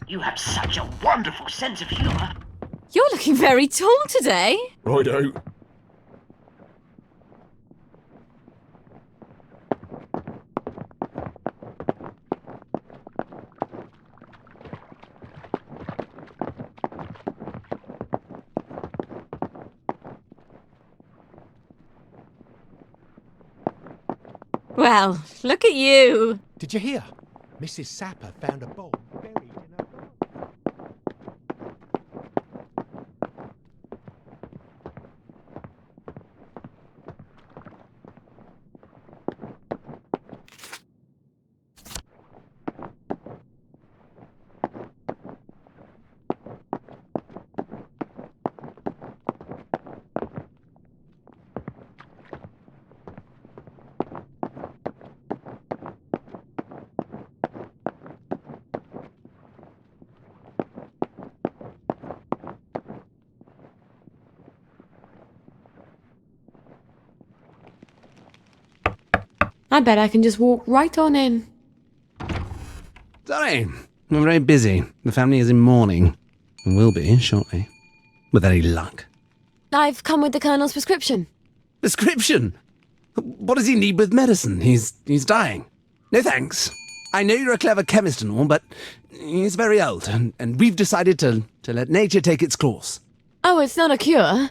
You have such a wonderful sense of humour. You're looking very tall today. Righto. Well, look at you. Did you hear? Mrs. Sapper found a bowl buried in her garden. I bet I can just walk right on in. Sorry, we're very busy. The family is in mourning. And will be shortly. With any luck. I've come with the Colonel's prescription. Prescription? What does he need with medicine? He's dying. No thanks. I know you're a clever chemist and all, but he's very old, and we've decided to let nature take its course. Oh, it's not a cure.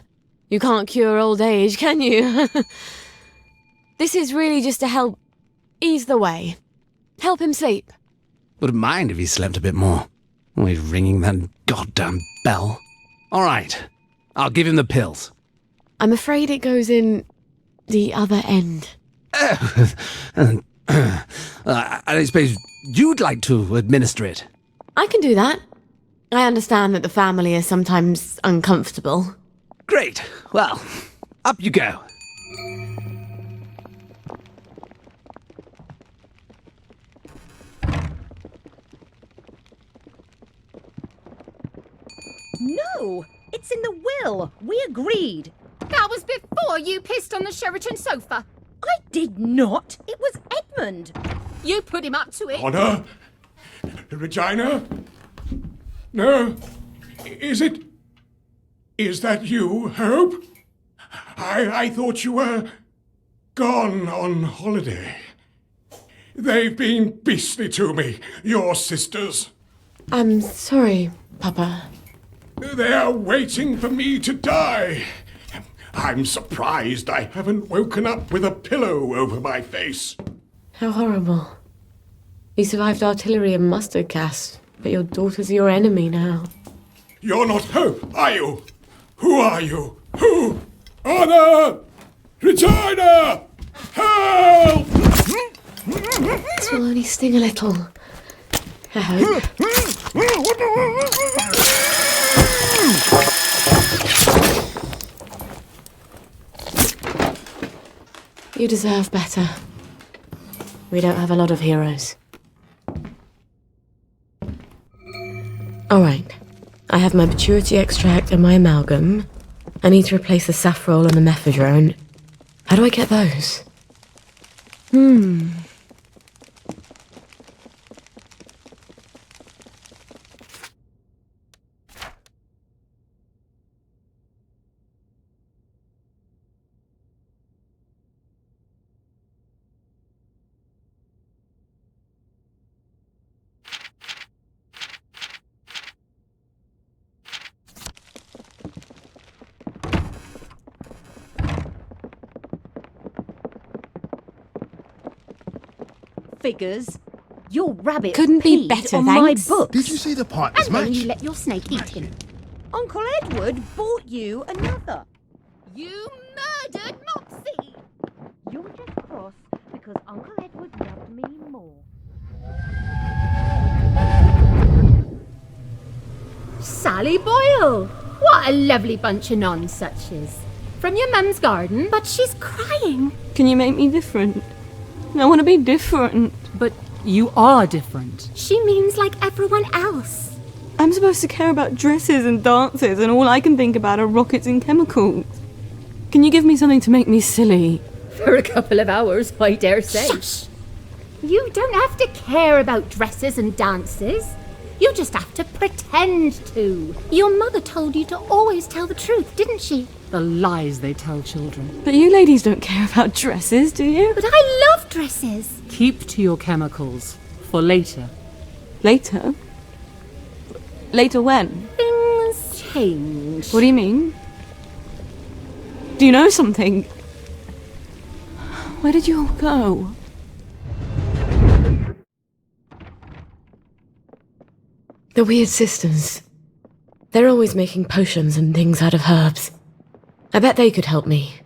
You can't cure old age, can you? This is really just to help ease the way. Help him sleep. Wouldn't mind if he slept a bit more. Always ringing that goddamn bell. All right, I'll give him the pills. I'm afraid it goes in the other end. I suppose you'd like to administer it. I can do that. I understand that the family is sometimes uncomfortable. Great. Well, up you go. No, it's in the will. We agreed. That was before you pissed on the Sheraton sofa. I did not. It was Edmund. You put him up to it. Honor? Regina? No. Is it? Is that you, Hope? I thought you were gone on holiday. They've been beastly to me, your sisters. I'm sorry, Papa. They're waiting for me to die. I'm surprised I haven't woken up with a pillow over my face. How horrible. You survived artillery and mustard gas, but your daughter's your enemy now. You're not Hope, are you? Who are you? Who? Honor! Regina! Help! This will only sting a little. I hope. You deserve better. We don't have a lot of heroes. Alright. I have my maturity extract and my amalgam. I need to replace the safrole and the mephedrone. How do I get those? Figures. Your rabbit Couldn't be peed better, on thanks. my books. Did you see the partners And then match? you let your snake eat him. Uncle Edward bought you another. You murdered Mopsy! You're just cross because Uncle Edward loved me more. Sally Boyle! What a lovely bunch of nonsuches. From your mum's garden? But she's crying. Can you make me different? I want to be different. But you are different. She means like everyone else. I'm supposed to care about dresses and dances, and all I can think about are rockets and chemicals. Can you give me something to make me silly? For a couple of hours, I dare say. Shush! You don't have to care about dresses and dances. You just have to pretend to. Your mother told you to always tell the truth, didn't she? The lies they tell children. But you ladies don't care about dresses, do you? But I love dresses. Keep to your chemicals. For later. Later? Later when? Things change. What do you mean? Do you know something? Where did you all go? The weird sisters. They're always making potions and things out of herbs. I bet they could help me.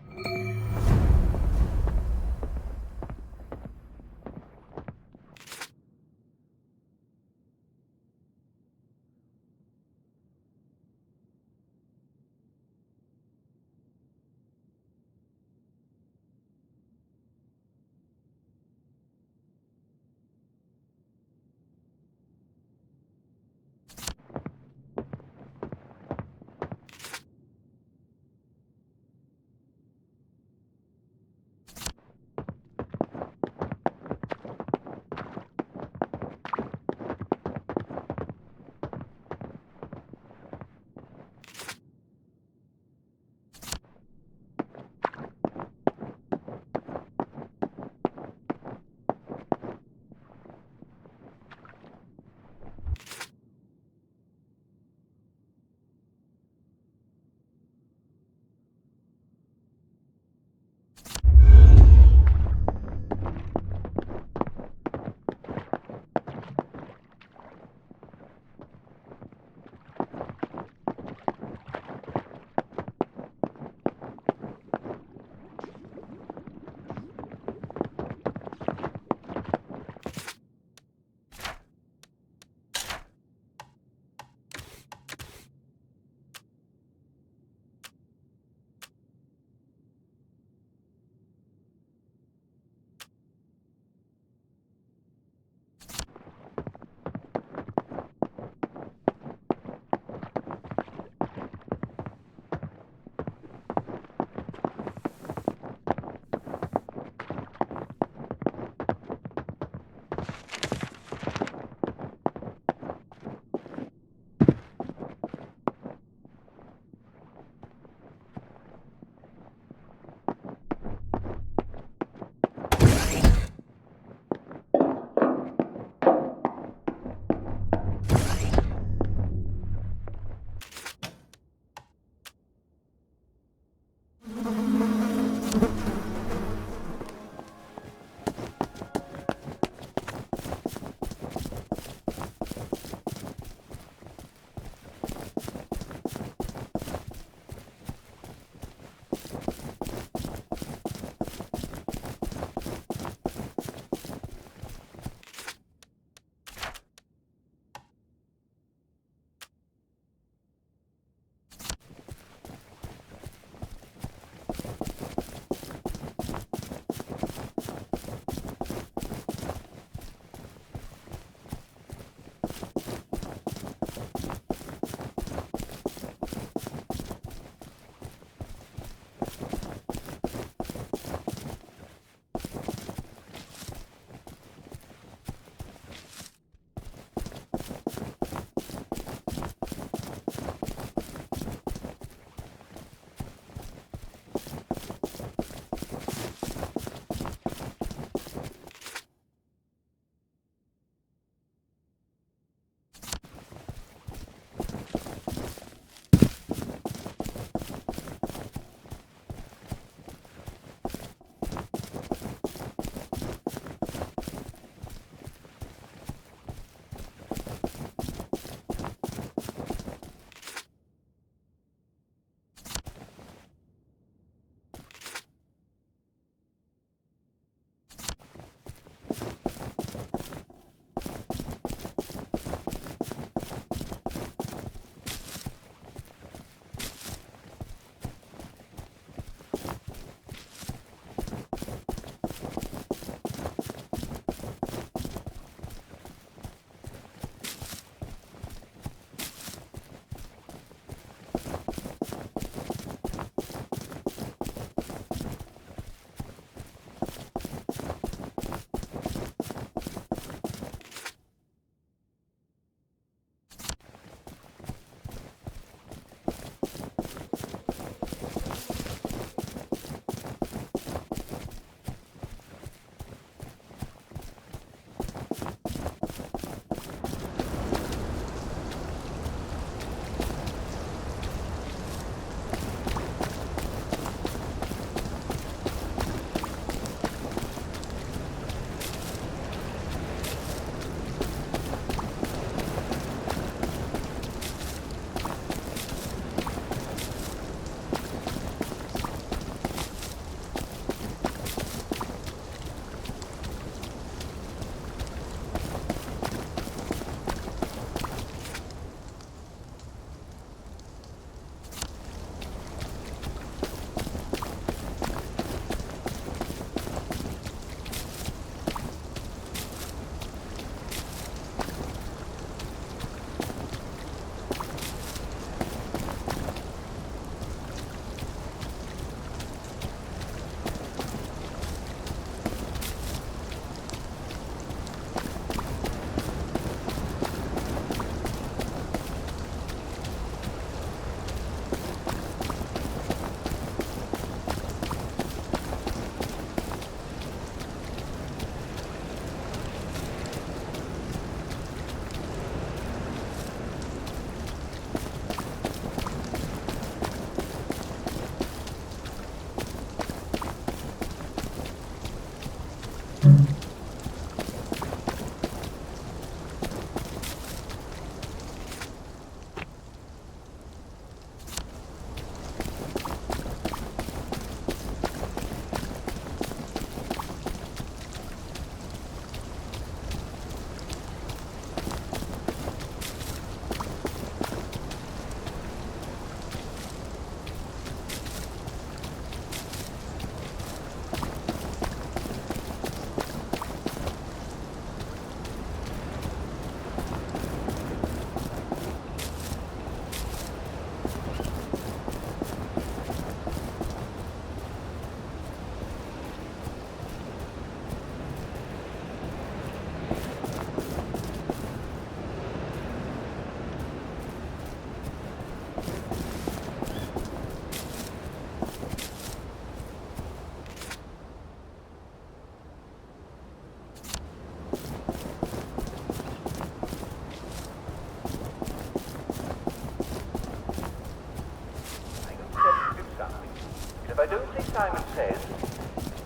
think Simon says,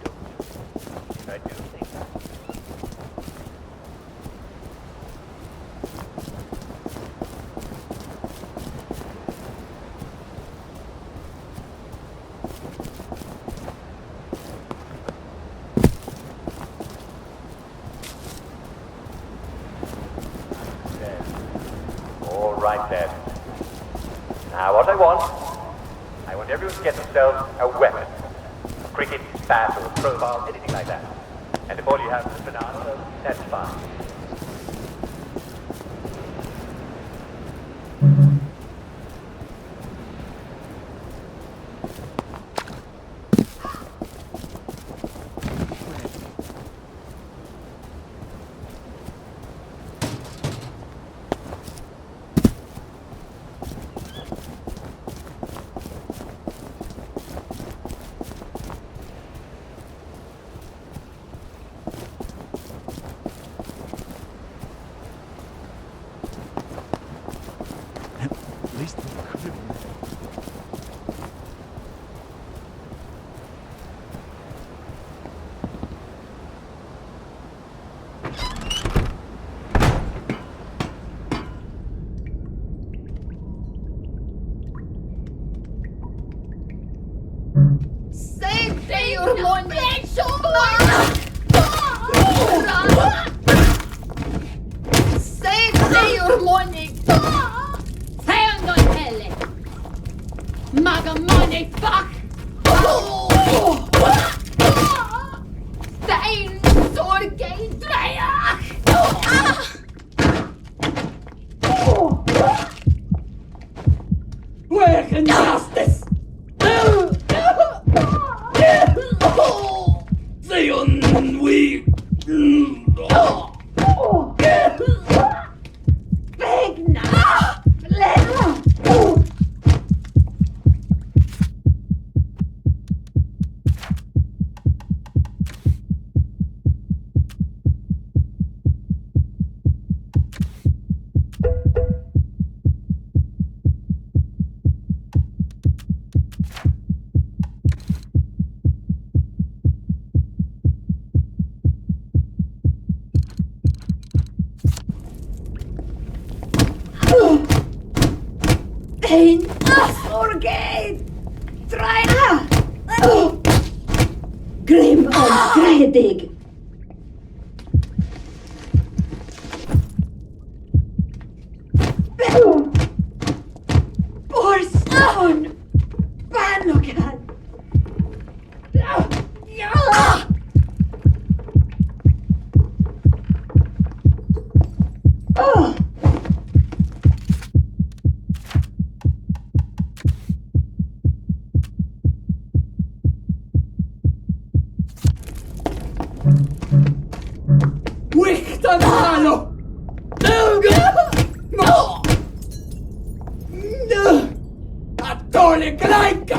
don't you? I do think that. All right then. Now what I want everyone to get themselves a weapon. A cricket, bat, or a crowbar, anything like that. And if all you have is a banana, well, that's fine. At least the crib. Save your money! Save your money! Hand on helle! Maga money fuck! Stein sorgei dreia! Where can justice? Zion, we. Ein sorgei dreia! Grim och gredig! Borstån! Banlokan! Wiktan halo! Attoli klaika!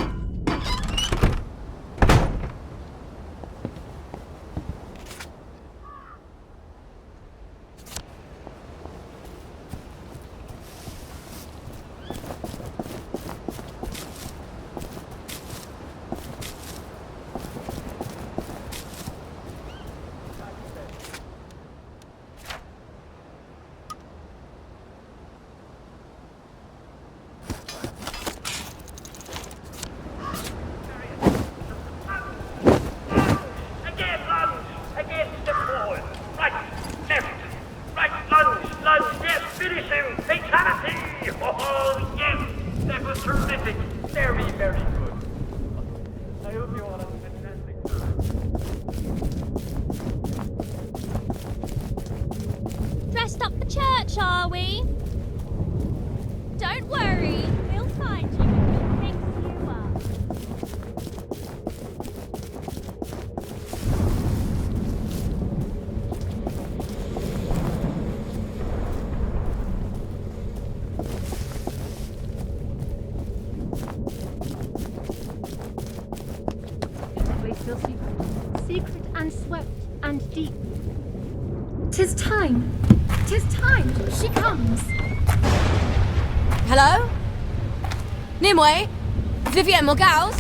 Dressed up for church, are we? Don't worry, we'll find you and we'll fix you up. The place feels secret and swept and deep. 'Tis time! 'Tis time! She comes! Hello? Nimue? Vivienne Morgals?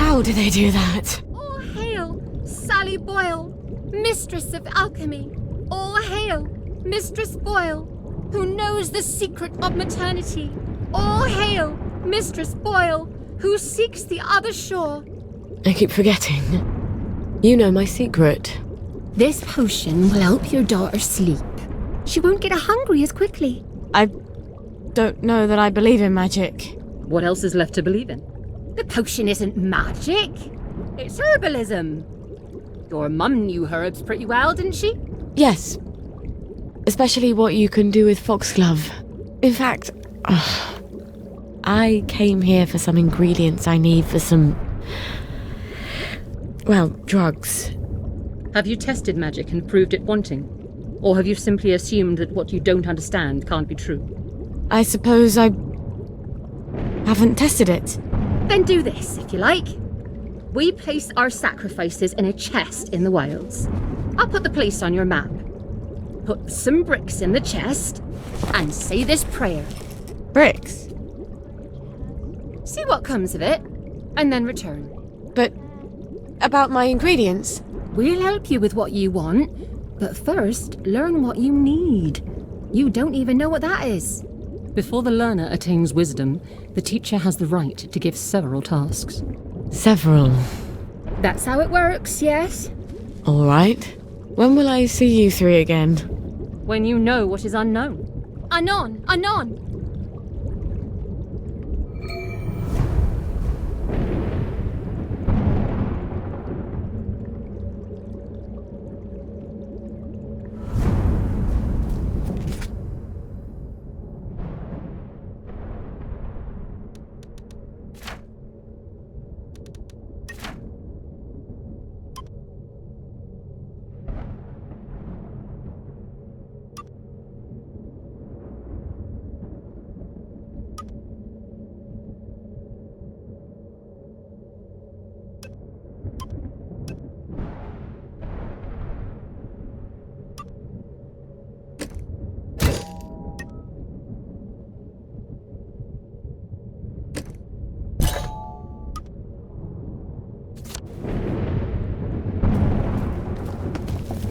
How do they do that? All hail, Sally Boyle, mistress of alchemy. All hail, Mistress Boyle, who knows the secret of maternity. All hail, Mistress Boyle, who seeks the other shore. I keep forgetting. You know my secret. This potion will help your daughter sleep. She won't get hungry as quickly. I don't know that I believe in magic. What else is left to believe in? The potion isn't magic. It's herbalism. Your mum knew herbs pretty well, didn't she? Yes. Especially what you can do with foxglove. In fact, I came here for some ingredients I need for some... well, drugs. Have you tested magic and proved it wanting? Or have you simply assumed that what you don't understand can't be true? I suppose I haven't tested it. Then do this, if you like. We place our sacrifices in a chest in the wilds. I'll put the place on your map. Put some bricks in the chest and say this prayer. Bricks? See what comes of it, and then return. But about my ingredients? We'll help you with what you want, but first, learn what you need. You don't even know what that is. Before the learner attains wisdom, the teacher has the right to give several tasks. Several. That's how it works, yes? All right. When will I see you three again? When you know what is unknown. Anon, anon.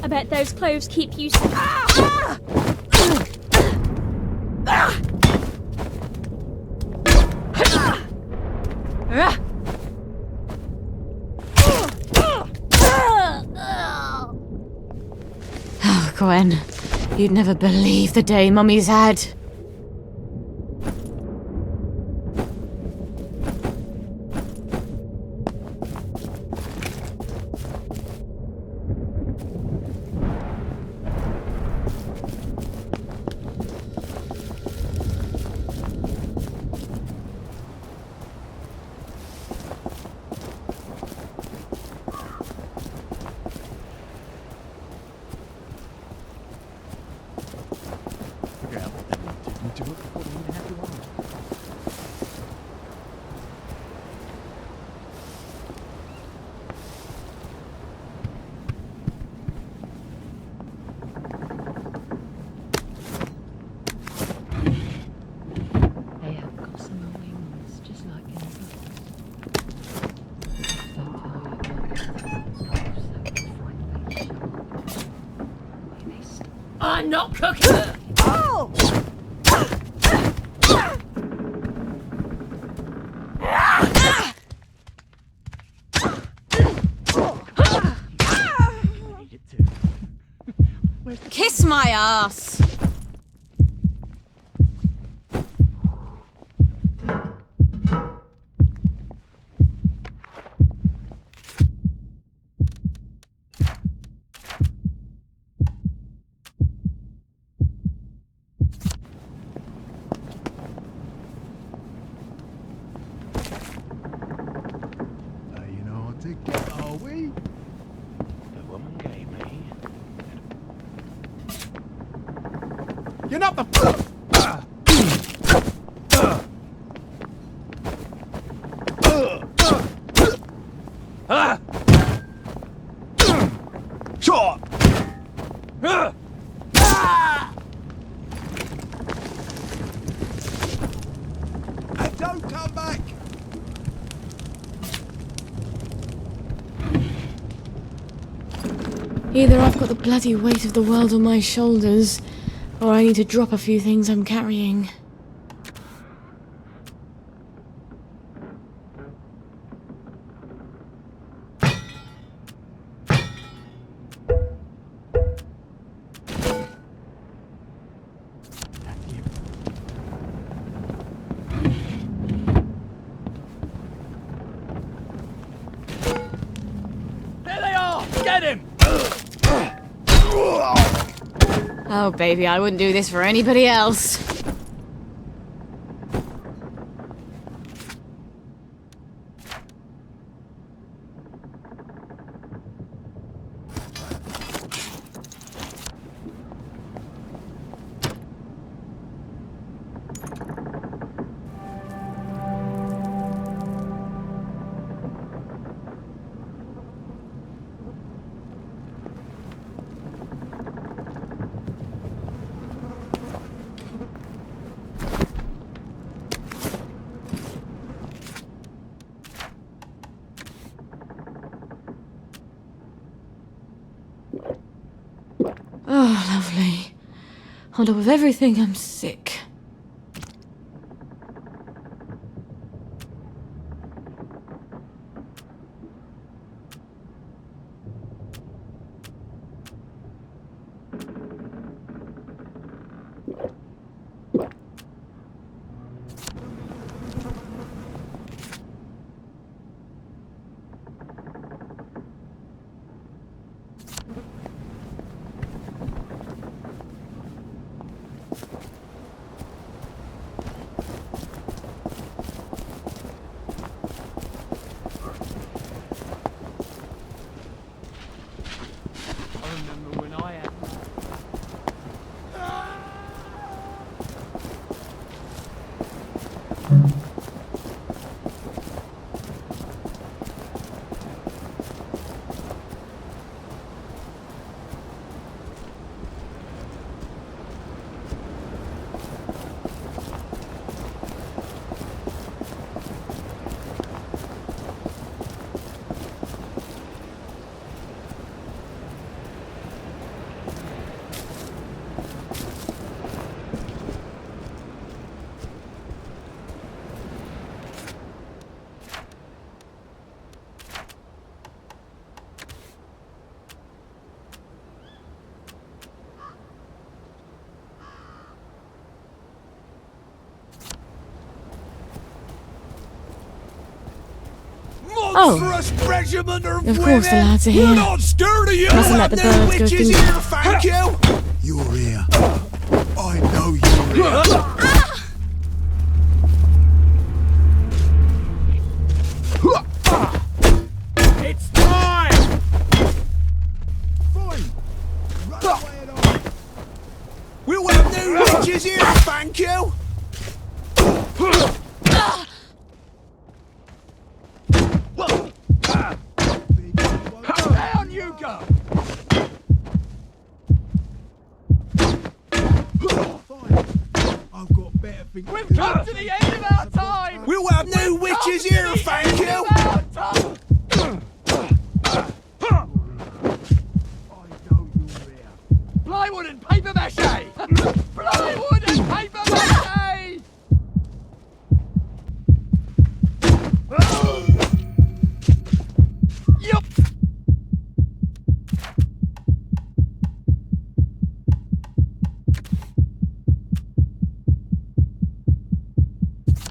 I bet those cloves keep you... Oh, Gwen, you'd never believe the day Mummy's had. I'm not cooking. Oh! Kiss my ass! Are we? The woman gave me. You're not the. Sure. And don't come back. Either I've got the bloody weight of the world on my shoulders, or I need to drop a few things I'm carrying. Oh, baby, I wouldn't do this for anybody else. Oh, lovely. On top of everything, I'm sick. Oh, of course the lads are here. Mustn't let the birds go through. Thank you. You're here. I know you're here. It's time! Fine. Run away and on. We'll have new witches here, thank you. Down you go! I've got better things. We've come to the end of our time! We'll have new witches here, thank you. I know you're here. Plywood and paper mache! Plywood and paper mache! Yup!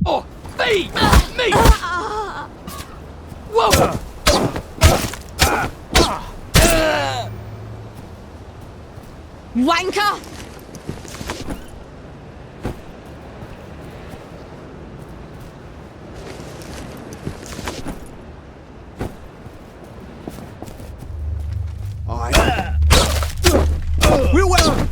Oh, feed me! Whoa! Wanker! We'll have.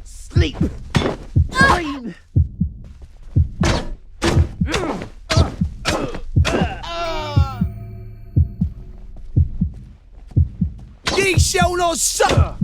Sleep! Dream! Ye shall not suffer.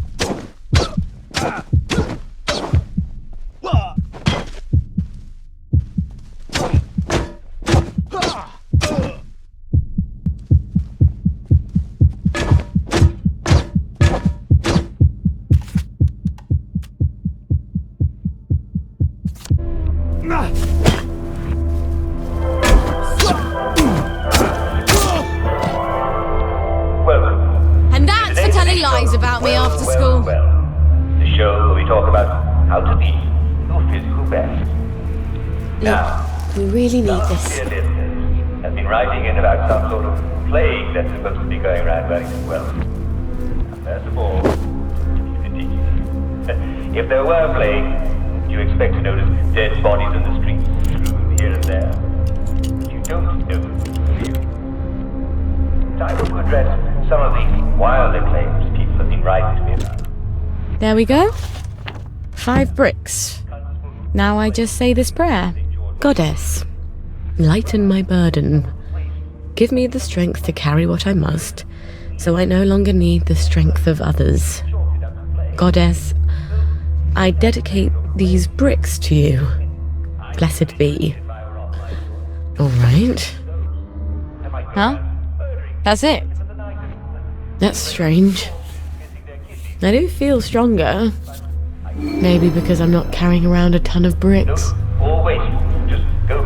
Now, we really need some this. dear listeners have been writing in about some sort of plague that's supposed to be going around Wellington. Well, first of all, it's ridiculous. If there were a plague, do you expect to notice dead bodies in the streets, strewn here and there? You don't know, do you? Time to address some of these wilder claims people have been writing to me about. There we go. 5 bricks. Now I just say this prayer. Goddess, lighten my burden. Give me the strength to carry what I must, so I no longer need the strength of others. Goddess, I dedicate these bricks to you. Blessed be. All right. Huh? That's it? That's strange. I do feel stronger. Maybe because I'm not carrying around a ton of bricks.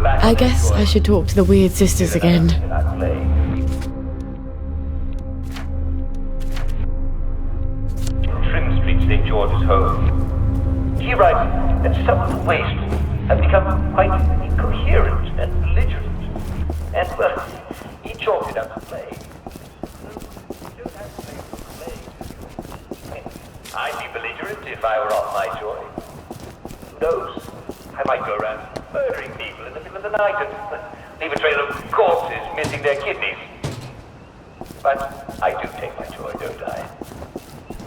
I guess I should talk to the weird sisters again. Trim Street, St. George's home. He writes that some of the wastrels have become quite incoherent and belligerent. And, well, he chalked it up to plague. I'd be belligerent if I were off my joy. Who knows? I might go around murdering people in the middle of the night and leave a trail of corpses missing their kidneys. But I do take my joy, don't I?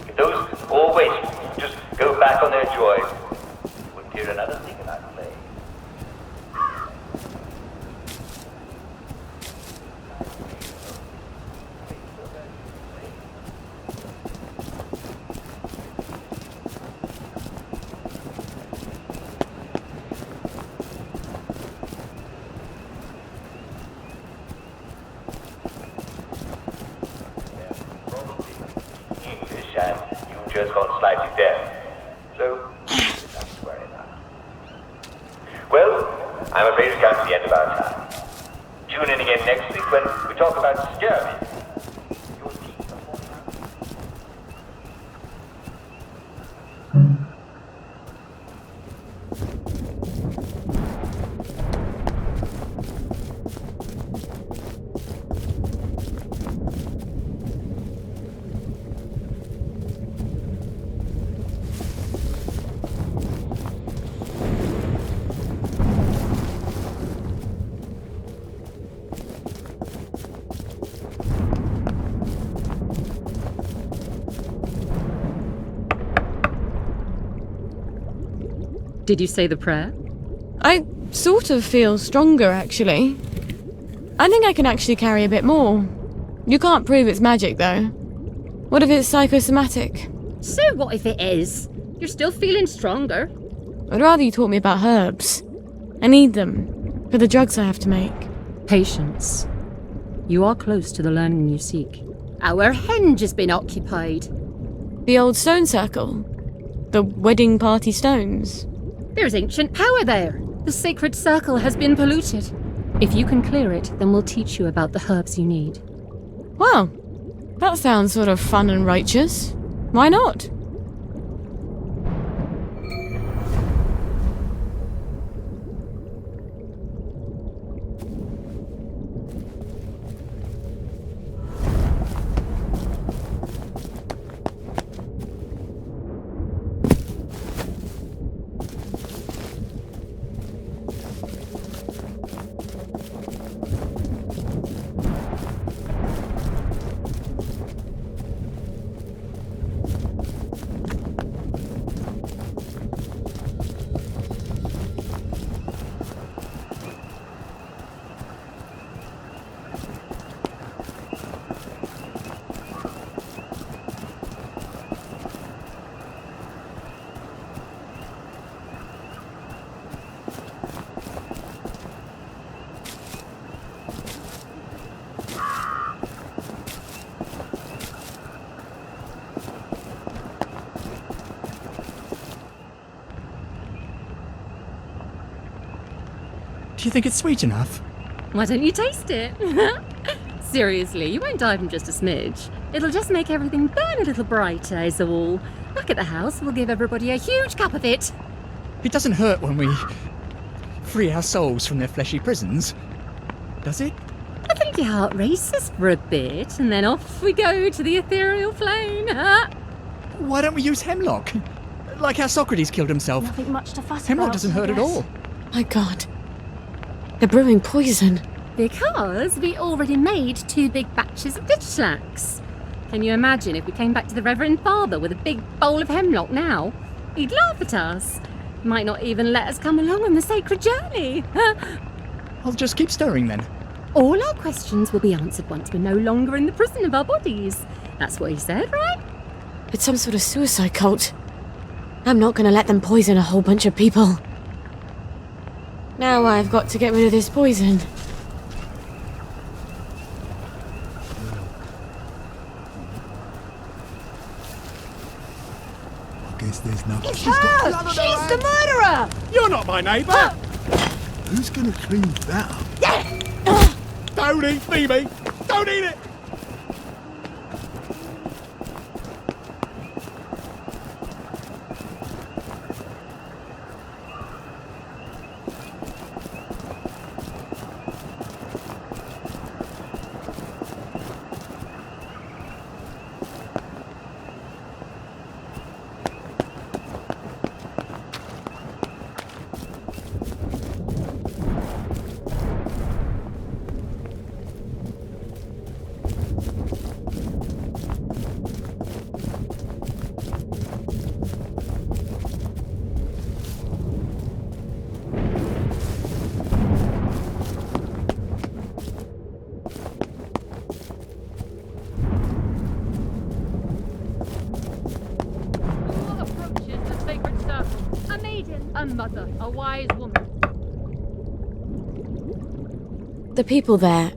If those poor wastrels just go back on their joy, you wouldn't hear another thing about play. Just gone slightly deaf, so nothing to worry about. Well, I'm afraid it's come to the end of our time. Tune in again next week when we talk about scurvy. Your teeth are falling out. Did you say the prayer? I sort of feel stronger, actually. I think I can actually carry a bit more. You can't prove it's magic, though. What if it's psychosomatic? So what if it is? You're still feeling stronger. I'd rather you taught me about herbs. I need them for the drugs I have to make. Patience. You are close to the learning you seek. Our henge has been occupied. The old stone circle. The wedding party stones. There's ancient power there. The sacred circle has been polluted. If you can clear it, then we'll teach you about the herbs you need. Well, that sounds sort of fun and righteous. Why not? Do you think it's sweet enough? Why don't you taste it? Seriously, you won't die from just a smidge. It'll just make everything burn a little brighter, is all. Back at the house, we'll give everybody a huge cup of it. It doesn't hurt when we free our souls from their fleshy prisons, does it? I think your heart races for a bit, and then off we go to the ethereal plane. Why don't we use hemlock? Like how Socrates killed himself. Nothing much to fuss Hemlock about, doesn't I hurt at guess. all. My God. They're brewing poison. Because we already made 2 big batches of Digitalax. Can you imagine if we came back to the Reverend Father with a big bowl of hemlock now? He'd laugh at us. Might not even let us come along on the sacred journey. I'll just keep stirring then. All our questions will be answered once we're no longer in the prison of our bodies. That's what he said, right? It's some sort of suicide cult. I'm not gonna let them poison a whole bunch of people. Now I've got to get rid of this poison. I guess there's nothing. It's her! She's the murderer! You're not my neighbour! Who's gonna clean that up? Don't eat Phoebe! Don't eat it! A mother, a wise woman. The people there,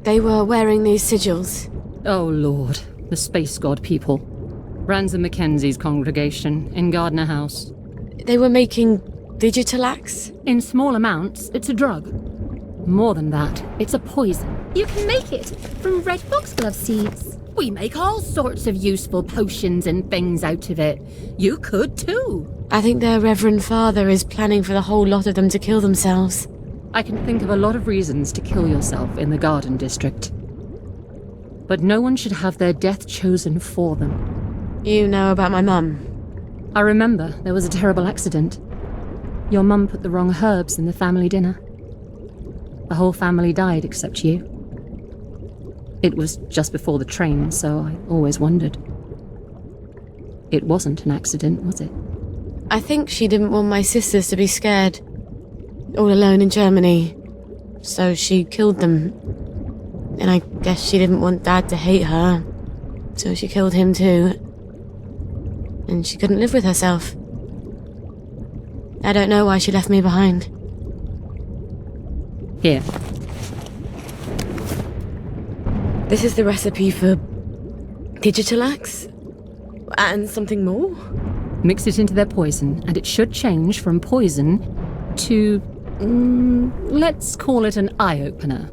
they were wearing these sigils. Oh Lord, the space god people. Ransom Mackenzie's congregation in Gardner House. They were making Digitalax? In small amounts, it's a drug. More than that, it's a poison. You can make it from red foxglove seeds. We make all sorts of useful potions and things out of it. You could too. I think their Reverend Father is planning for the whole lot of them to kill themselves. I can think of a lot of reasons to kill yourself in the Garden District. But no one should have their death chosen for them. You know about my mum? I remember there was a terrible accident. Your mum put the wrong herbs in the family dinner. The whole family died except you. It was just before the train, so I always wondered. It wasn't an accident, was it? I think she didn't want my sisters to be scared. All alone in Germany. So she killed them. And I guess she didn't want Dad to hate her. So she killed him too. And she couldn't live with herself. I don't know why she left me behind. Here. This is the recipe for Digitalax? And something more? Mix it into their poison, and it should change from poison to, let's call it an eye-opener.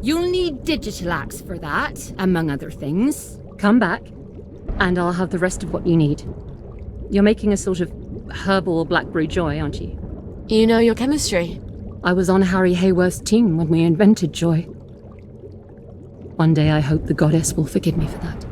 You'll need Digitalax for that, among other things. Come back, and I'll have the rest of what you need. You're making a sort of herbal blackberry joy, aren't you? You know your chemistry. I was on Harry Hayworth's team when we invented joy. One day I hope the goddess will forgive me for that.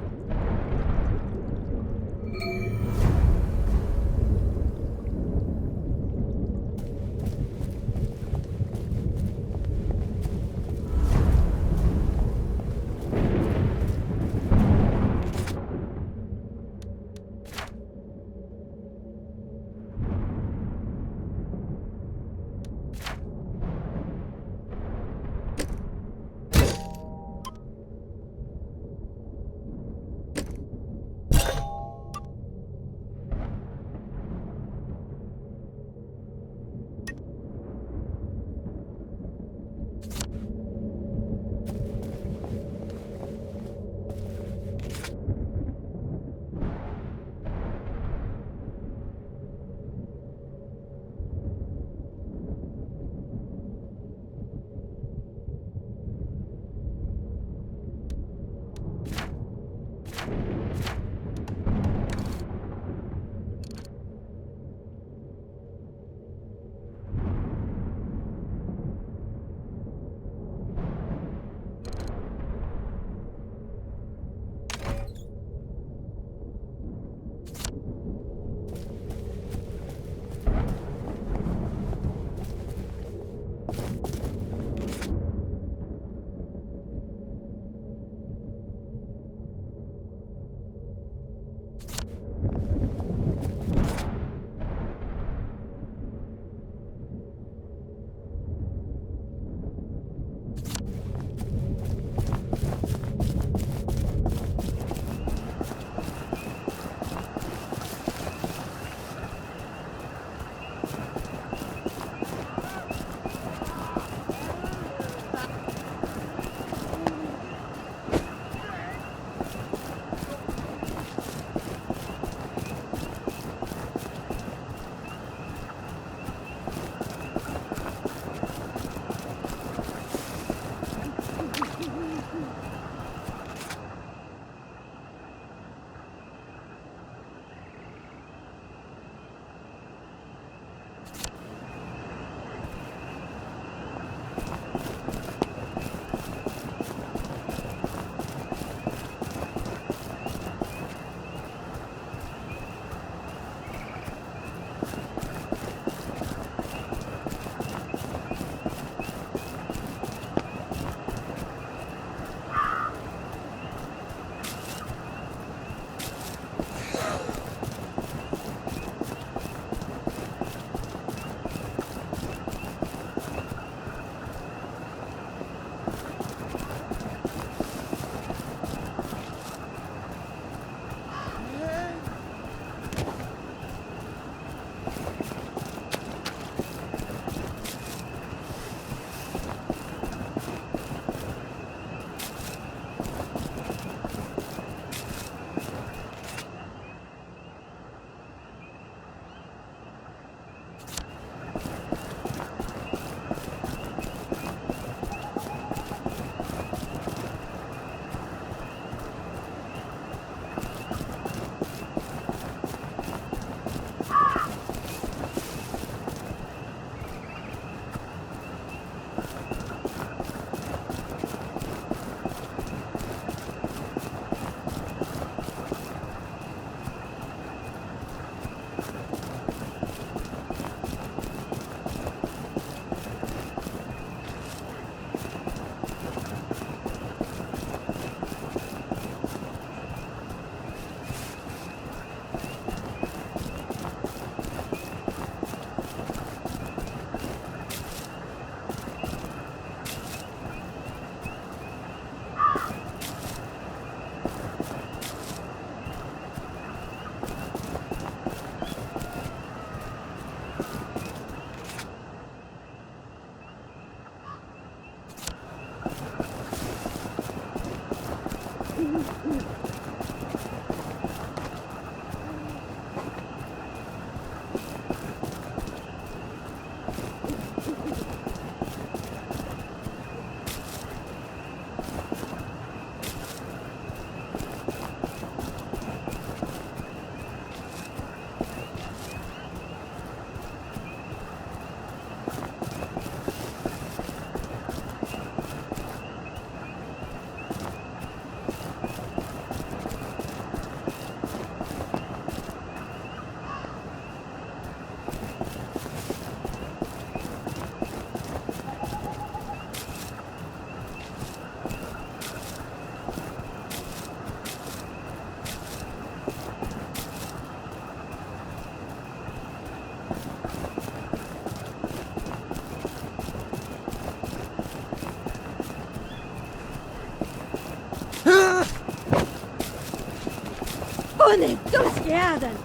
Pone dos que arden.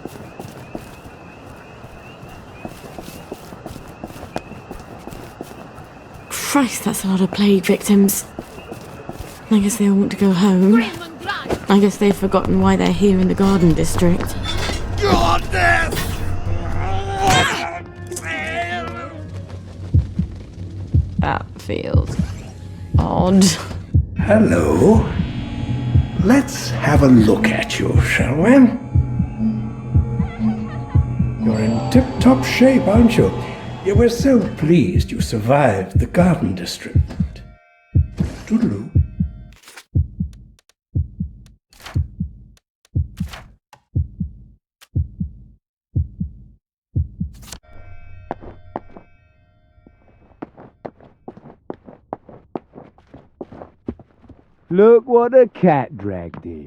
Christ, that's a lot of plague victims. I guess they all want to go home. I guess they've forgotten why they're here in the Garden District. Goddess! That feels odd. Hello. Let's have a look at you, shall we? You're in tip-top shape, aren't you? You were so pleased you survived the Garden District. Toodaloo. Look what a cat dragged in.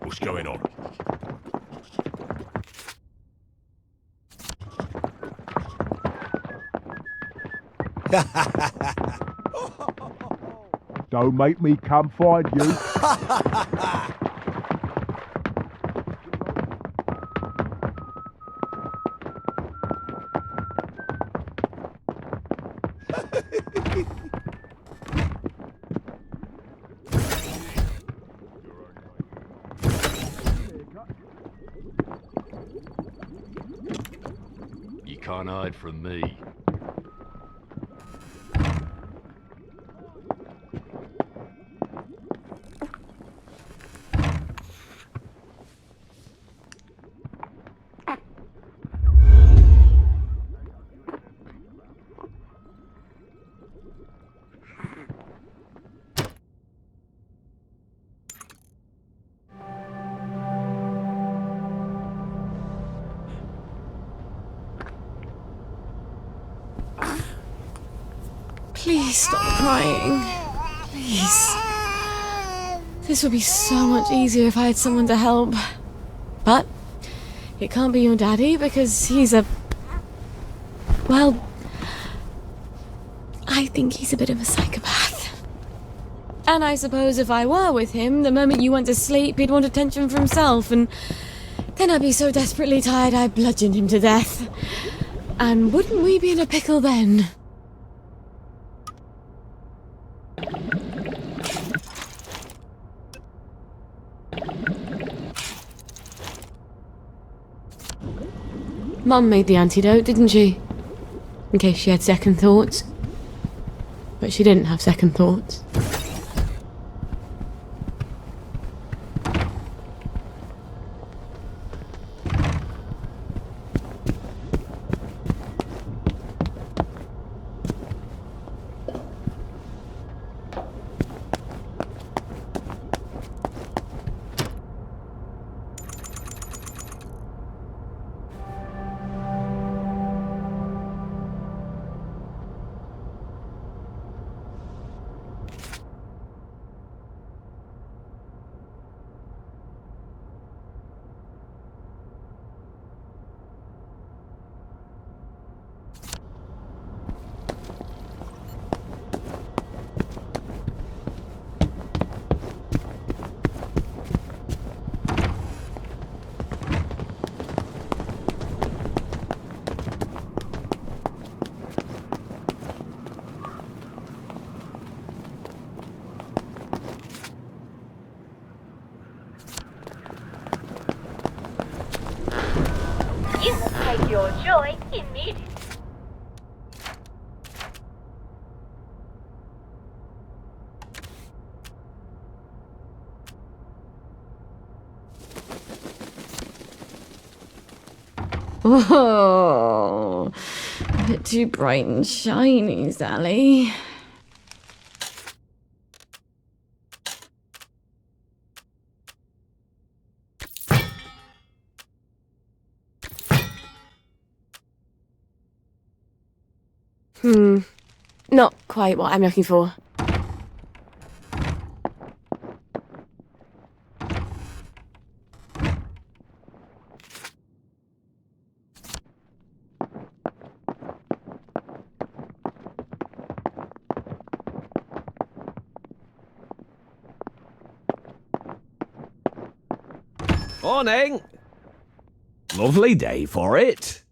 What's going on? Don't make me come find you. You can't hide from me. Please stop crying. Please. This would be so much easier if I had someone to help. But it can't be your daddy because he's a... Well, I think he's a bit of a psychopath. And I suppose if I were with him, the moment you went to sleep, he'd want attention for himself, and then I'd be so desperately tired I'd bludgeon him to death. And wouldn't we be in a pickle then? Mum made the antidote, didn't she? In case she had second thoughts. But she didn't have second thoughts. You will take your joy immediately. Whoa, a bit too bright and shiny, Sally. Not quite what I'm looking for. Morning! Lovely day for it.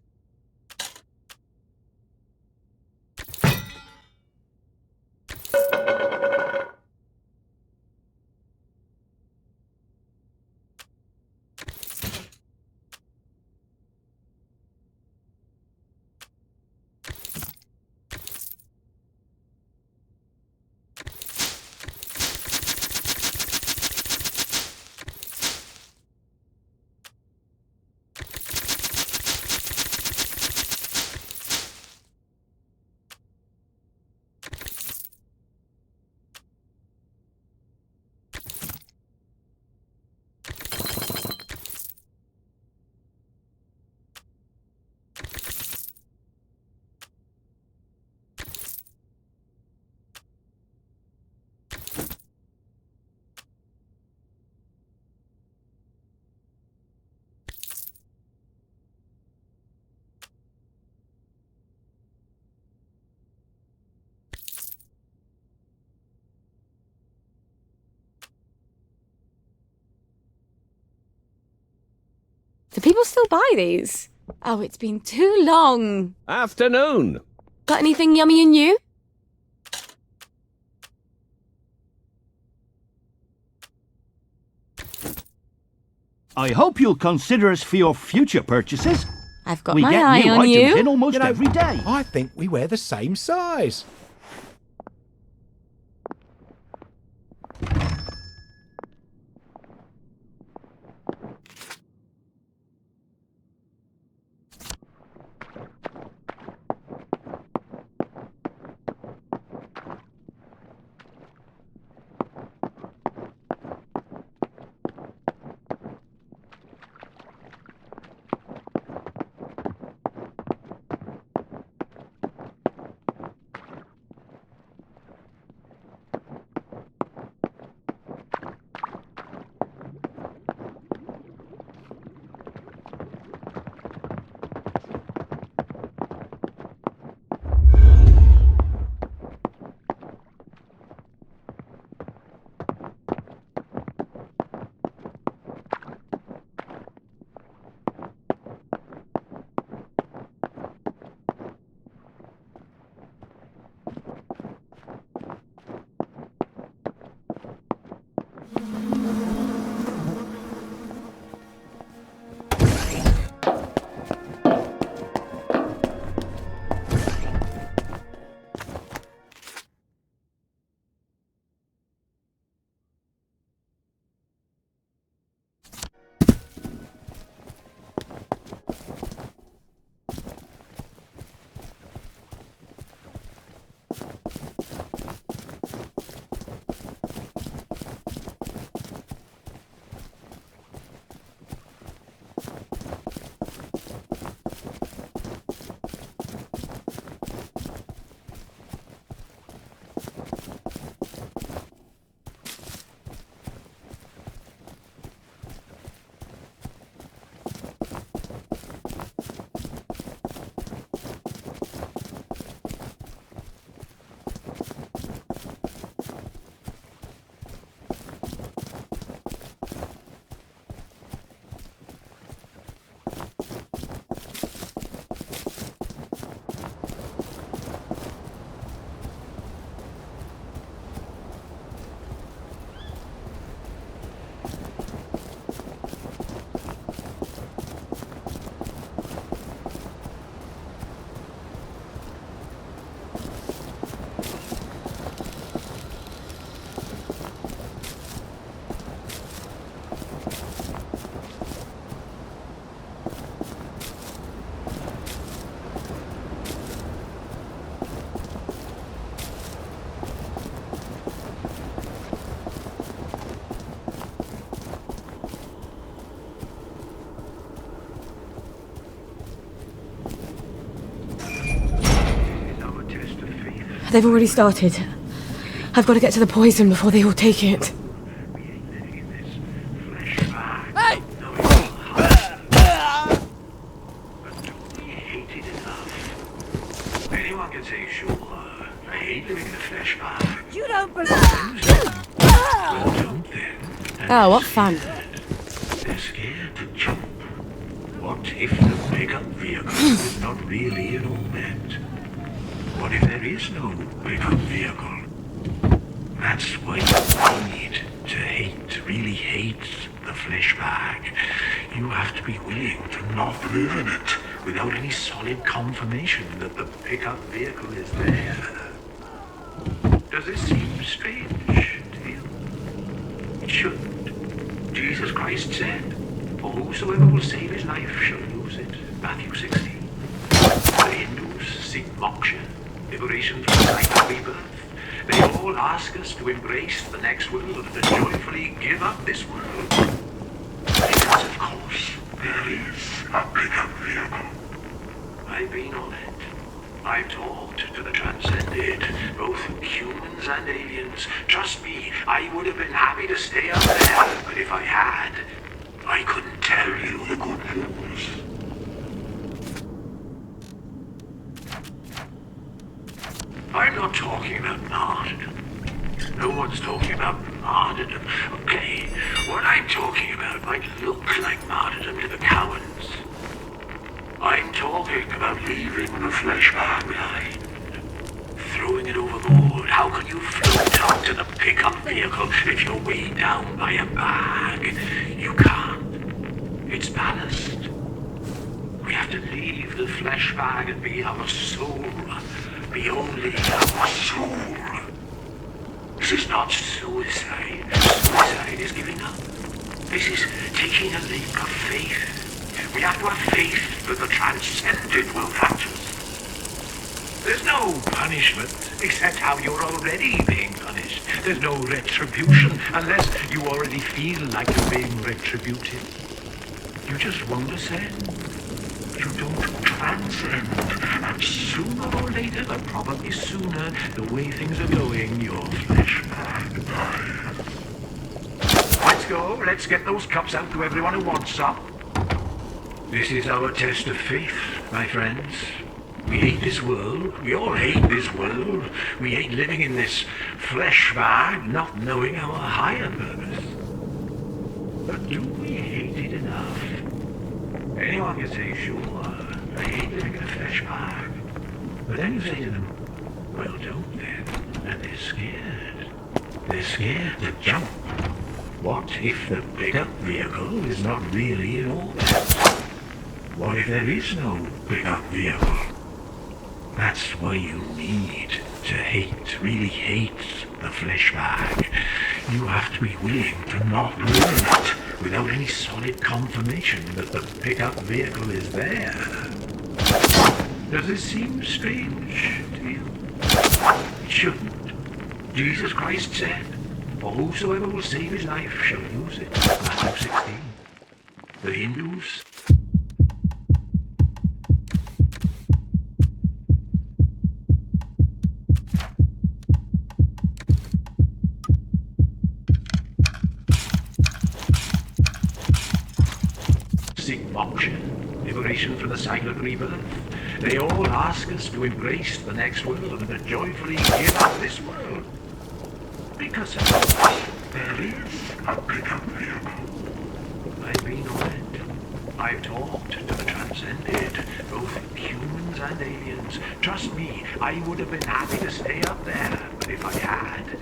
Do people still buy these? Oh, it's been too long. Afternoon. Got anything yummy and new? I hope you'll consider us for your future purchases. I've got we my get eye new on items you. in almost every day. I think we wear the same size. They've already started. I've got to get to the poison before they all take it. Hey! Anyone can say, sure, I hate living in a flesh bag. You don't believe Well, don't then. Oh, what fun. They're scared to jump. What if the pickup vehicle is not really an all-met? What if there is no pickup vehicle? That's why you need to hate, really hate the flesh bag. You have to be willing to not live in it without any solid confirmation that the pickup vehicle is there. Does this seem strange to you? It shouldn't. Jesus Christ said, "For whosoever will save his life shall lose it." Matthew 16. The Hindus seek moksha, liberation from the cycle of rebirth. They all ask us to embrace the next world and to joyfully give up this world. Because of course, there is a pickup vehicle. I've been on it. I've talked to the transcended, both humans and aliens. Trust me, I would have been happy to stay up there, but if I had, I couldn't tell you the good news. I'm not talking about martyrdom. No one's talking about martyrdom. Okay, what I'm talking about might look like martyrdom to the cowards. I'm talking about leaving the flesh bag behind. Throwing it overboard. How can you float up to the pickup vehicle if you're weighed down by a bag? You can't. It's ballast. We have to leave the flesh bag and be our soul. Be only our soul. This is not suicide. Suicide is giving up. This is taking a leap of faith. We have to have faith that the transcendent will catch us. There's no punishment except how you're already being punished. There's no retribution unless you already feel like you're being retributed. You just won't ascend. You don't transcend. And sooner or later, but probably sooner, the way things are going, your flesh bag dies. Let's go. Let's get those cups out to everyone who wants some. This is our test of faith, my friends. We hate this world. We all hate this world. We hate living in this flesh bag, not knowing our higher purpose. But do we hate it enough? Anyone can say, sure, I hate living in a flesh bag. But then you say to them, well, don't then. And they're scared. They're scared to jump. What if the pickup vehicle is not really an all-met? What if there is no pickup vehicle? That's why you need to hate, really hate the flesh bag. You have to be willing to not live in it without any solid confirmation that the pickup vehicle is there. Does this seem strange to you? It shouldn't. Jesus Christ said, "For whosoever will save his life shall lose it." Matthew 16. The Hindus seek moksha, liberation from the cycle of rebirth. They all ask us to embrace the next world and to joyfully give up this world. Because of course, there is a pickup vehicle. I've been on it. I've talked to the transcended, both humans and aliens. Trust me, I would have been happy to stay up there, but if I had,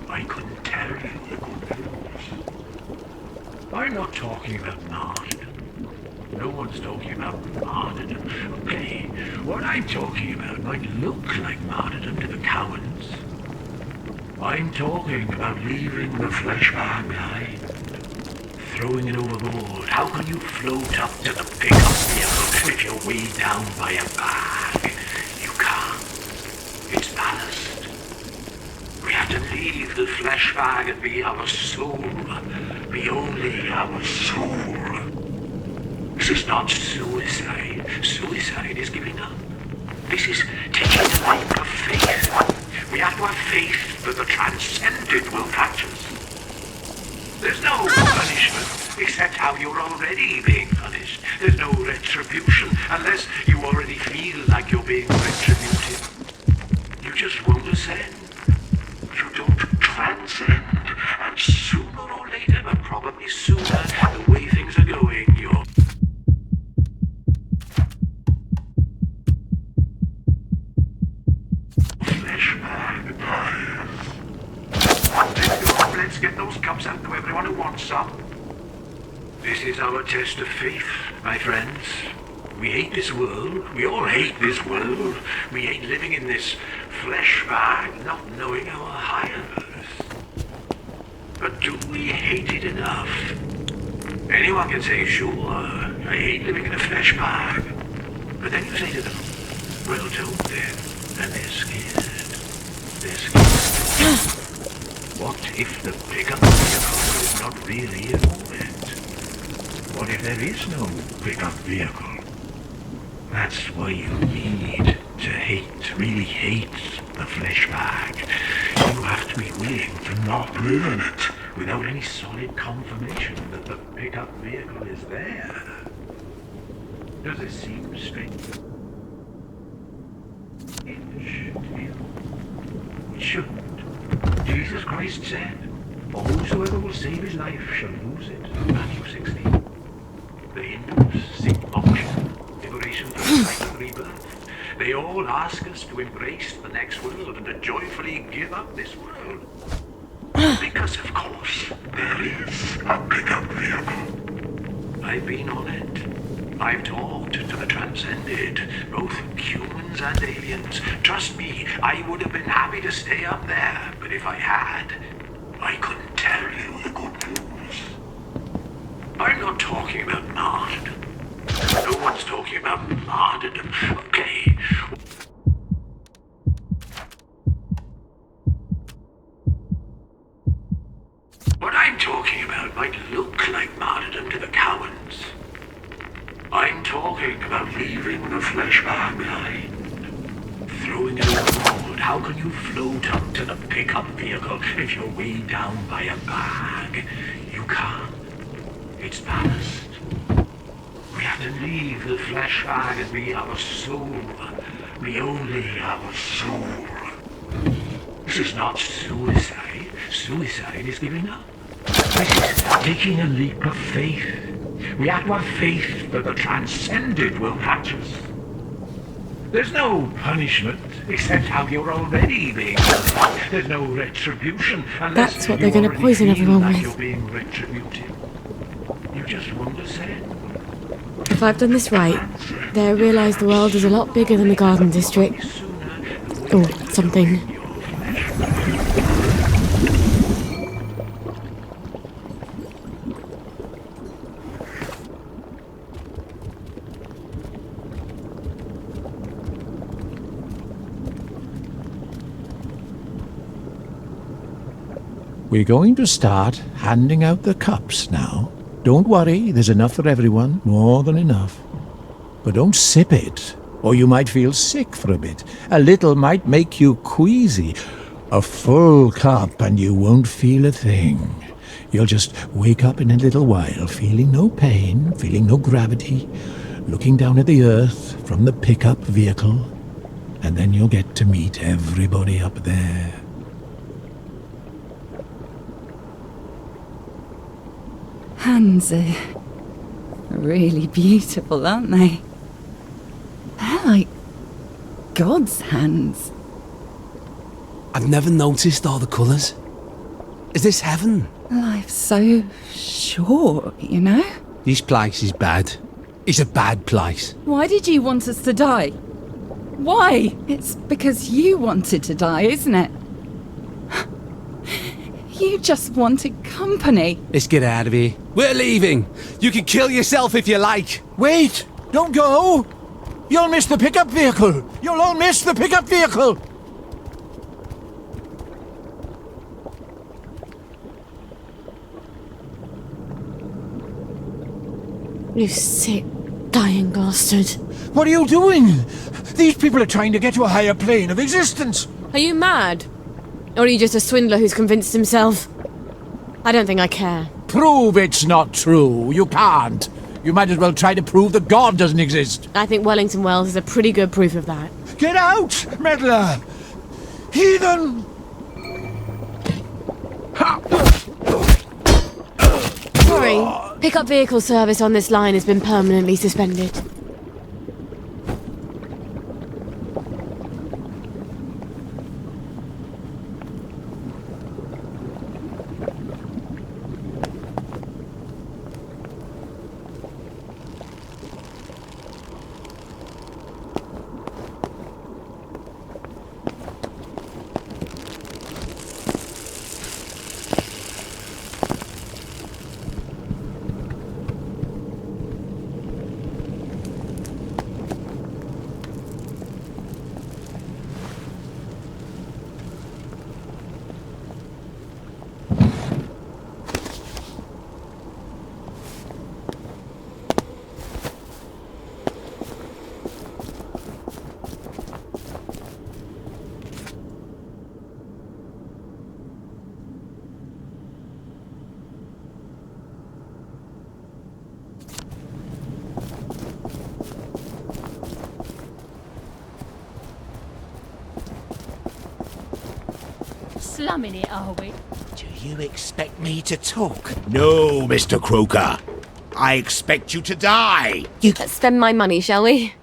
I couldn't tell you the good news. I'm not talking about martyrdom. No one's talking about martyrdom. Okay, what I'm talking about might look like martyrdom to the cowards. I'm talking about leaving the flesh bag behind. Throwing it overboard. How can you float up to the pickup vehicle if you're weighed down by a bag? You can't. It's ballast. We have to leave the flesh bag and be our soul. Be only our soul. This is not suicide. Suicide is giving up. This is taking a leap of faith. We have to have faith that the transcended will catch us. There's no punishment except how you're already being punished. There's no retribution unless you already feel like you're being retributed. You just won't ascend. You don't transcend. And sooner or later, but probably sooner, the way things are going, you're... flesh bag. Let's get those cups out to everyone who wants some. This is our test of faith, my friends. We hate this world. We all hate this world. We hate living in this flesh bag, not knowing our higher earth. But do we hate it enough? Anyone can say, sure, I hate living in a flesh bag. But then you say to them, well, don't then. And they're scared. They're scared. What if the pickup vehicle is not really a moment? What if there is no pickup vehicle? That's why you need to hate, really hate the flesh bag. You have to be willing to not live in it without any solid confirmation that the pickup vehicle is there. Does it seem strange? It shouldn't. Jesus Christ said, "For whosoever will save his life shall lose it." Matthew 16. The Hindus seek moksha, liberation from cycle of rebirth. They all ask us to embrace the next world and to joyfully give up this world. Because, of course, there is a pickup vehicle. I've been on it. I've talked to the transcended, both humans and aliens. Trust me, I would have been happy to stay up there, but if I had, I couldn't tell you the good news. I'm not talking about martyrdom. No one's talking about martyrdom, okay? What I'm talking about might look like martyrdom to the cowards. I'm talking about leaving the flesh bag behind. Throwing it overboard. How can you float up to the pickup vehicle if you're weighed down by a bag? You can't. It's ballast. We have to leave the flesh bag and be our soul. Be only our soul. This is not suicide. Suicide is giving up. This is taking a leap of faith. We have to have faith that the transcended will catch us. There's no punishment except how you're already being punished. There's no retribution unless That's what they're going to poison everyone like with. you're being retributed. You just won't ascend. If I've done this right, they'll realise the world is a lot bigger than the Garden District. Or something. We're going to start handing out the cups now. Don't worry, there's enough for everyone, more than enough. But don't sip it, or you might feel sick for a bit. A little might make you queasy. A full cup and you won't feel a thing. You'll just wake up in a little while, feeling no pain, feeling no gravity, looking down at the earth from the pickup vehicle, and then you'll get to meet everybody up there. Hands are really beautiful, aren't they? They're like God's hands. I've never noticed all the colours. Is this heaven? Life's so short, you know? This place is bad. It's a bad place. Why did you want us to die? Why? It's because you wanted to die, isn't it? You just wanted company. Let's get out of here. We're leaving. You can kill yourself if you like. Wait! Don't go! You'll miss the pickup vehicle! You'll all miss the pickup vehicle! You sick, dying bastard. What are you doing? These people are trying to get to a higher plane of existence. Are you mad? Or are you just a swindler who's convinced himself? I don't think I care. Prove it's not true. You can't. You might as well try to prove that God doesn't exist. I think Wellington Wells is a pretty good proof of that. Get out, meddler! Heathen! Sorry, pickup vehicle service on this line has been permanently suspended. Slumming it, are we? Do you expect me to talk? No, Mr. Croker. I expect you to die. Let's spend my money, shall we?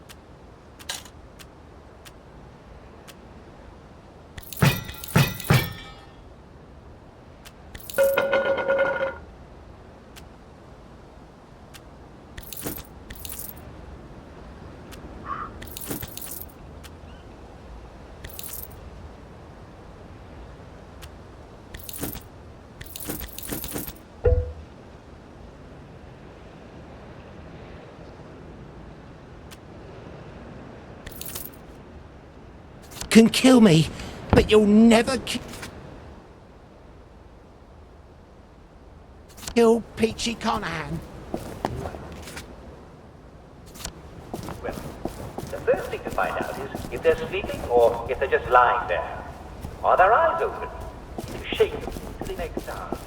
Can kill me, but you'll never kill Peachy Conahan. Well, the first thing to find out is if they're sleeping or if they're just lying there. Are their eyes open? You shake them till they make sound.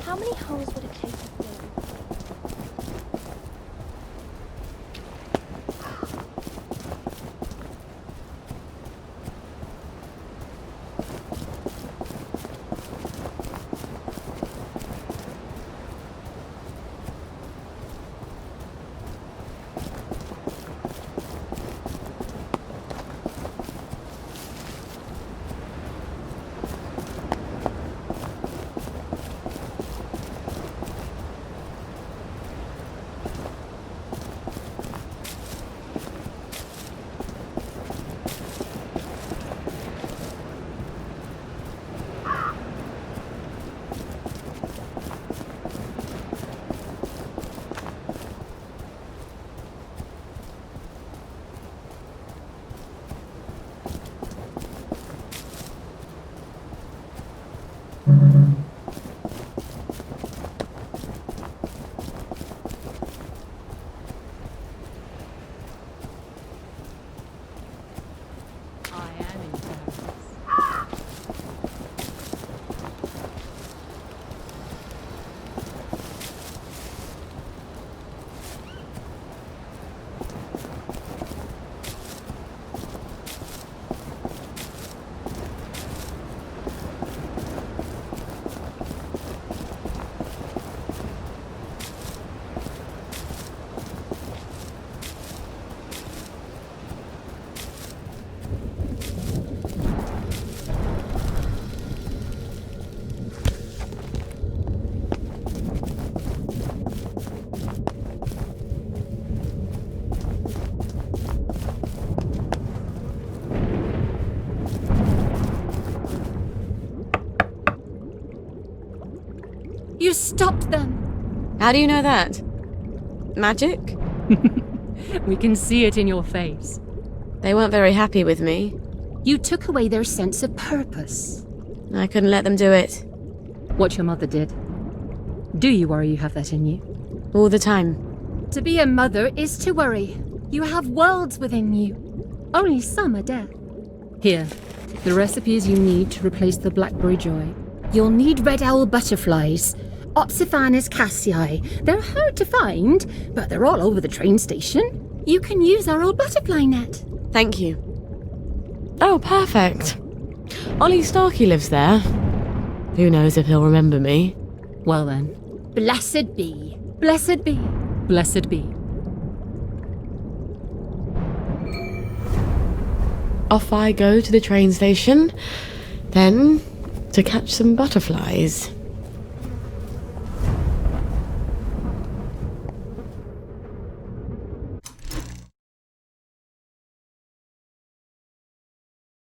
How many holes would it take to fill? You stopped them. How do you know that? Magic? We can see it in your face. They weren't very happy with me. You took away their sense of purpose. I couldn't let them do it. What your mother did. Do you worry you have that in you? All the time. To be a mother is to worry. You have worlds within you. Only some are dead. Here, the recipes you need to replace the blackberry joy. You'll need red owl butterflies. Opsiphanes cassii. They're hard to find, but they're all over the train station. You can use our old butterfly net. Thank you. Oh, perfect. Ollie Starkey lives there. Who knows if he'll remember me? Well then. Blessed be. Blessed be. Blessed be. Off I go to the train station, then to catch some butterflies.